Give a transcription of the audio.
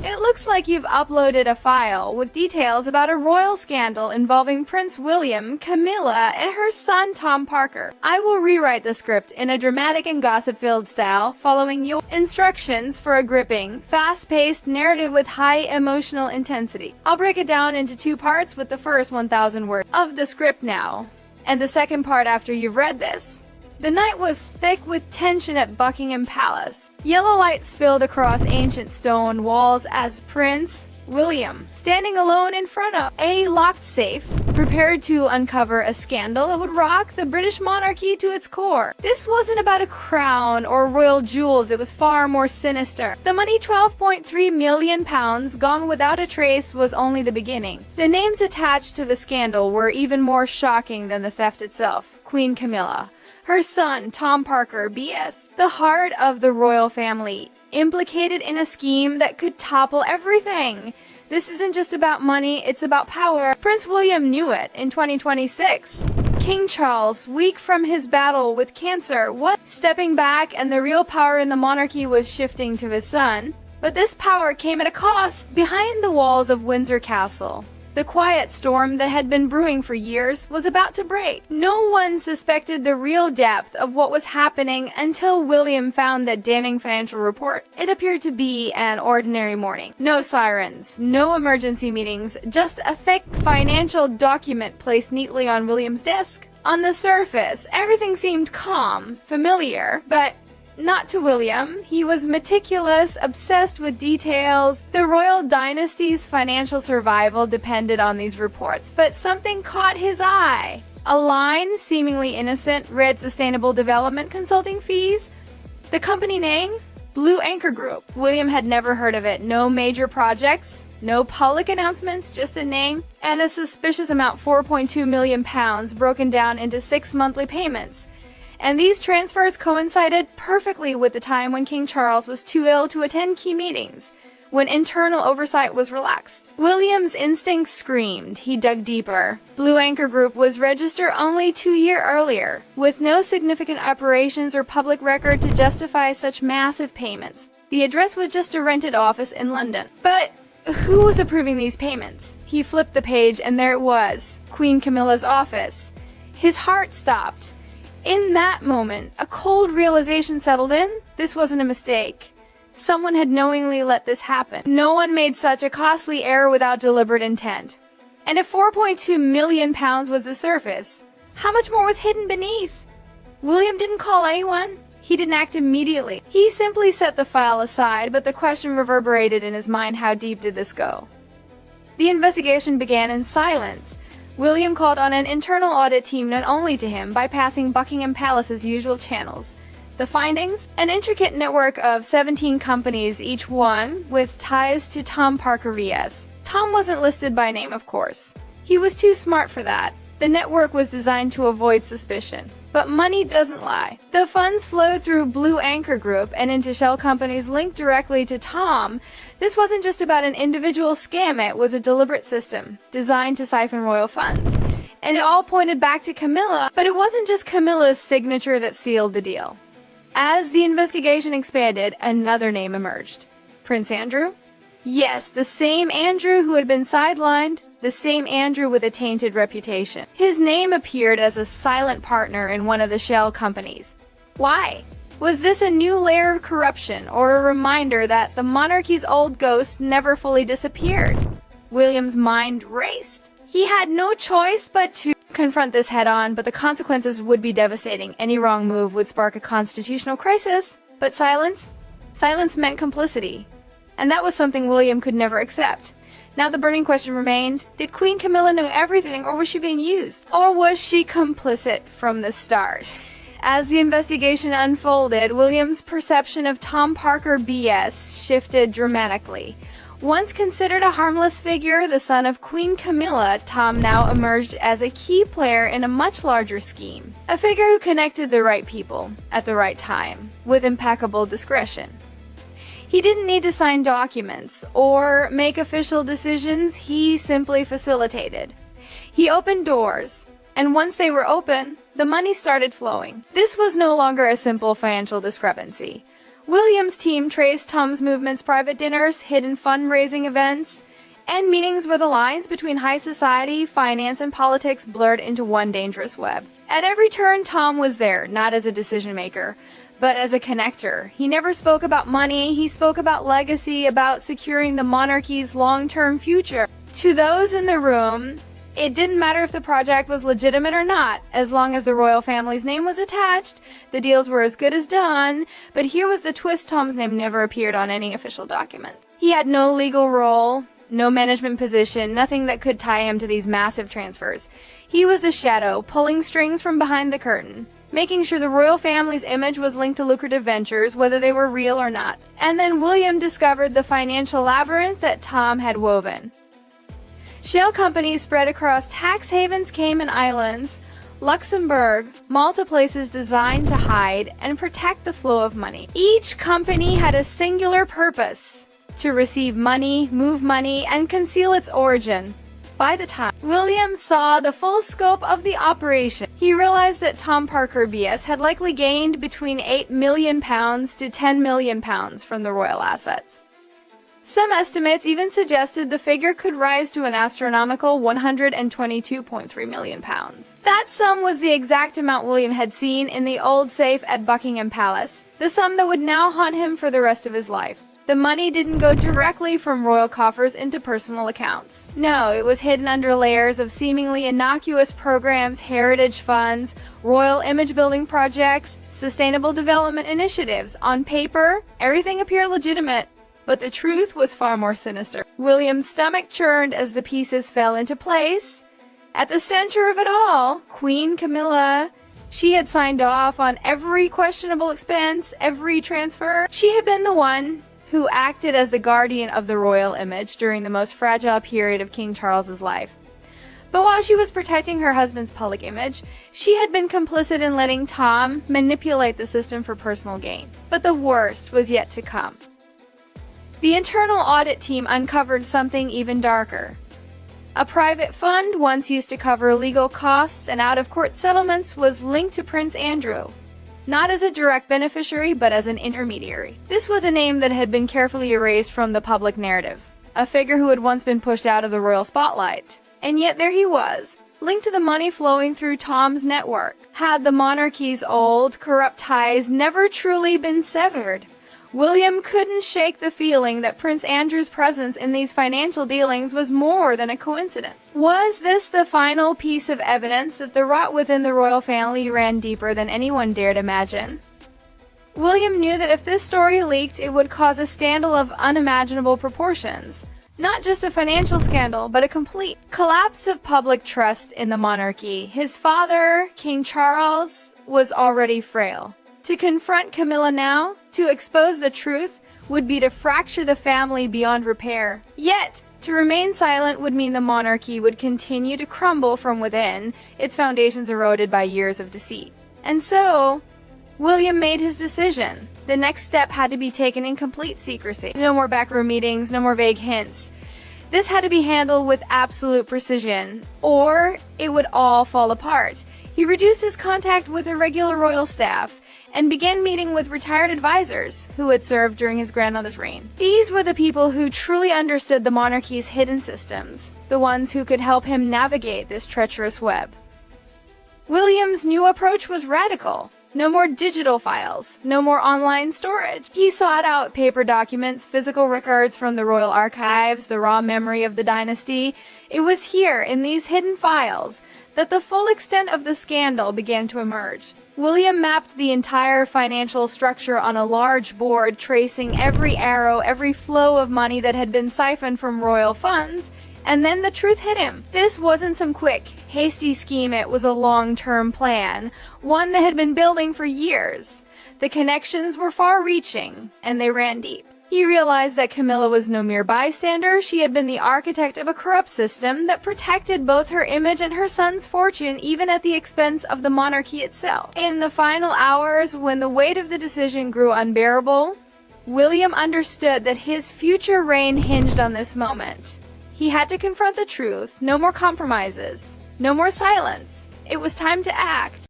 It looks like you've uploaded a file with details about a royal scandal involving Prince William, Camilla, and her son Tom Parker. I will rewrite the script in a dramatic and gossip-filled style, following your instructions for a gripping, fast-paced narrative with high emotional intensity. I'll break it down into two parts, with the first 1,000 words of the script now, and the second part after you've read this. The night was thick with tension at Buckingham Palace. Yellow light spilled across ancient stone walls as Prince William, standing alone in front of a locked safe, prepared to uncover a scandal that would rock the British monarchy to its core. This wasn't about a crown or royal jewels, it was far more sinister. The money, £12.3 million, gone without a trace, was only the beginning. The names attached to the scandal were even more shocking than the theft itself. Queen Camilla, her son, Tom Parker, B.S., the heart of the royal family, implicated in a scheme that could topple everything. This isn't just about money, it's about power. Prince William knew it in 2026. King Charles, weak from his battle with cancer, was stepping back, and the real power in the monarchy was shifting to his son. But this power came at a cost. Behind the walls of Windsor Castle, the quiet storm that had been brewing for years was about to break. No one suspected the real depth of what was happening until William found that damning financial report. It appeared to be an ordinary morning. No sirens, no emergency meetings, just a thick financial document placed neatly on William's desk. On the surface, everything seemed calm, familiar, but not to William. He was meticulous, obsessed with details. The royal dynasty's financial survival depended on these reports, but something caught his eye. A line, seemingly innocent, read Sustainable Development Consulting Fees. The company name? Blue Anchor Group. William had never heard of it. No major projects, no public announcements, just a name, and a suspicious amount, £4.2 million, broken down into 6 monthly payments. And these transfers coincided perfectly with the time when King Charles was too ill to attend key meetings, when internal oversight was relaxed. William's instincts screamed. He dug deeper. Blue Anchor Group was registered only 2 years earlier, with no significant operations or public record to justify such massive payments. The address was just a rented office in London. But who was approving these payments? He flipped the page, and there it was, Queen Camilla's office. His heart stopped. In that moment, a cold realization settled in. This wasn't a mistake. Someone had knowingly let this happen. No one made such a costly error without deliberate intent. And if £4.2 million was the surface, how much more was hidden beneath? William didn't call anyone. He didn't act immediately. He simply set the file aside, but the question reverberated in his mind: how deep did this go? The investigation began in silence. William called on an internal audit team known only to him, bypassing Buckingham Palace's usual channels. The findings? An intricate network of 17 companies, each one with ties to Tom Parker vs. Tom wasn't listed by name, of course. He was too smart for that. The network was designed to avoid suspicion. But money doesn't lie. The funds flowed through Blue Anchor Group and into shell companies linked directly to Tom. This wasn't just about an individual scam, it was a deliberate system, designed to siphon royal funds. And it all pointed back to Camilla, but it wasn't just Camilla's signature that sealed the deal. As the investigation expanded, another name emerged. Prince Andrew? Yes, the same Andrew who had been sidelined, the same Andrew with a tainted reputation. His name appeared as a silent partner in one of the shell companies. Why? Was this a new layer of corruption, or a reminder that the monarchy's old ghost never fully disappeared? William's mind raced. He had no choice but to confront this head-on, but the consequences would be devastating. Any wrong move would spark a constitutional crisis. But silence? Silence meant complicity. And that was something William could never accept. Now the burning question remained: did Queen Camilla know everything, or was she being used? Or was she complicit from the start? As the investigation unfolded, William's perception of Tom Parker BS shifted dramatically. Once considered a harmless figure, the son of Queen Camilla, Tom now emerged as a key player in a much larger scheme. A figure who connected the right people at the right time, with impeccable discretion. He didn't need to sign documents or make official decisions, he simply facilitated. He opened doors, and once they were open, the money started flowing. This was no longer a simple financial discrepancy. William's team traced Tom's movements, private dinners, hidden fundraising events, and meetings where the lines between high society, finance, and politics blurred into one dangerous web. At every turn, Tom was there, not as a decision-maker, but as a connector. He never spoke about money, he spoke about legacy, about securing the monarchy's long-term future. To those in the room, it didn't matter if the project was legitimate or not. As long as the royal family's name was attached, the deals were as good as done. But here was the twist: Tom's name never appeared on any official document. He had no legal role, no management position, nothing that could tie him to these massive transfers. He was the shadow, pulling strings from behind the curtain, making sure the royal family's image was linked to lucrative ventures, whether they were real or not. And then William discovered the financial labyrinth that Tom had woven. Shell companies spread across tax havens, Cayman Islands, Luxembourg, Malta, places designed to hide and protect the flow of money. Each company had a singular purpose: to receive money, move money, and conceal its origin. By the time William saw the full scope of the operation, he realized that Tom Parker BS had likely gained between £8 million to £10 million from the royal assets. Some estimates even suggested the figure could rise to an astronomical £122.3 million. That sum was the exact amount William had seen in the old safe at Buckingham Palace, the sum that would now haunt him for the rest of his life. The money didn't go directly from royal coffers into personal accounts. No, it was hidden under layers of seemingly innocuous programs, heritage funds, royal image-building projects, sustainable development initiatives. On paper, everything appeared legitimate, but the truth was far more sinister. William's stomach churned as the pieces fell into place. At the center of it all, Queen Camilla. She had signed off on every questionable expense, every transfer. She had been the one who acted as the guardian of the royal image during the most fragile period of King Charles's life. But while she was protecting her husband's public image, she had been complicit in letting Tom manipulate the system for personal gain. But the worst was yet to come. The internal audit team uncovered something even darker. A private fund, once used to cover legal costs and out-of-court settlements, was linked to Prince Andrew. Not as a direct beneficiary, but as an intermediary. This was a name that had been carefully erased from the public narrative. A figure who had once been pushed out of the royal spotlight. And yet there he was, linked to the money flowing through Tom's network. Had the monarchy's old, corrupt ties never truly been severed? William couldn't shake the feeling that Prince Andrew's presence in these financial dealings was more than a coincidence. Was this the final piece of evidence that the rot within the royal family ran deeper than anyone dared imagine? William knew that if this story leaked, it would cause a scandal of unimaginable proportions. Not just a financial scandal, but a complete collapse of public trust in the monarchy. His father, King Charles, was already frail. To confront Camilla now, to expose the truth, would be to fracture the family beyond repair. Yet, to remain silent would mean the monarchy would continue to crumble from within, its foundations eroded by years of deceit. And so, William made his decision. The next step had to be taken in complete secrecy. No more backroom meetings, no more vague hints. This had to be handled with absolute precision, or it would all fall apart. He reduced his contact with the regular royal staff, and began meeting with retired advisors who had served during his grandmother's reign. These were the people who truly understood the monarchy's hidden systems, the ones who could help him navigate this treacherous web. William's new approach was radical. No more digital files, no more online storage. He sought out paper documents, physical records from the royal archives, the raw memory of the dynasty. It was here, in these hidden files, that the full extent of the scandal began to emerge. William mapped the entire financial structure on a large board, tracing every arrow, every flow of money that had been siphoned from royal funds, and then the truth hit him. This wasn't some quick, hasty scheme, it was a long-term plan, one that had been building for years. The connections were far-reaching, and they ran deep. He realized that Camilla was no mere bystander. She had been the architect of a corrupt system that protected both her image and her son's fortune, even at the expense of the monarchy itself. In the final hours, when the weight of the decision grew unbearable, William understood that his future reign hinged on this moment. He had to confront the truth. No more compromises. No more silence. It was time to act.